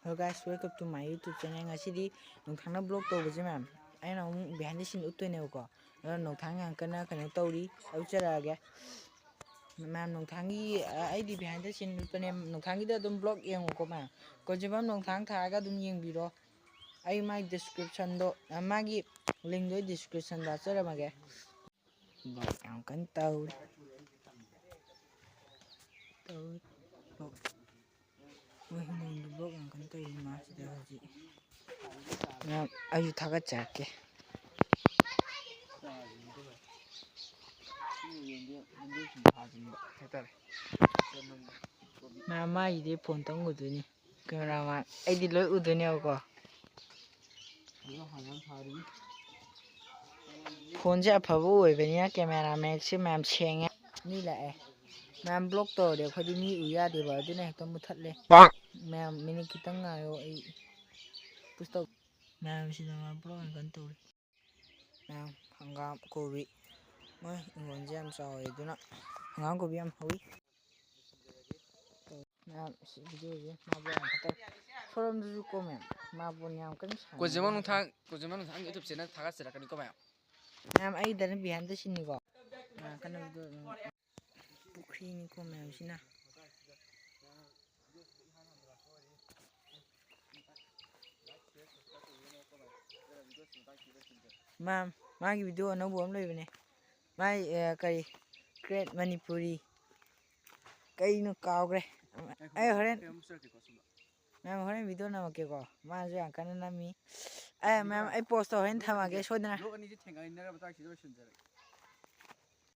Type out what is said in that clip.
Hello guys, welcome to my YouTube channel. Ngasidi nongthangna blog tawbase ma'am. Aina behind the scene uttoyne ko. Nongthang yang kana tawri aucharage. Ma'am nongthangi ID behind the scene utpane nongthangi da dum blog yengo ko ma'am. Ko jibam nongthang thaga dum yengbiro. Ai my description do magi link do description da charamage. Blog yang kan tawri. Wah ini blog yang kan tawri mas da haji. Ma'am ayu thaga chake. Mama ide phone tang uduni cameraman aidi loi uduni ko phone je aphabo oibani camera maximum senge ni la ma'am block to de khodi mi uya de ba aduna hekta muthatle ma'am mini kitang ayo ai pusto ma'am sina ma block kan to ma'am hangam kobi moi ingon jam saw iduna hangam kobi am hawi ma'am video je ma bo khatar forum du comment ma bon yam kan ko jema nong thang YouTube channel thaga sira kani ko ma'am ma'am ai dan behind the scene ni ko ma kan video pukri ni ko ma'am sina ma'am magi video no bom loi bane mai kai great manipuri kai no kawgre ai horen ma'am horen video na make ko ma je kan na mi ai ma'am ai post horen thama ge sodana lo ani je thenga inna ba ta ki do sunjare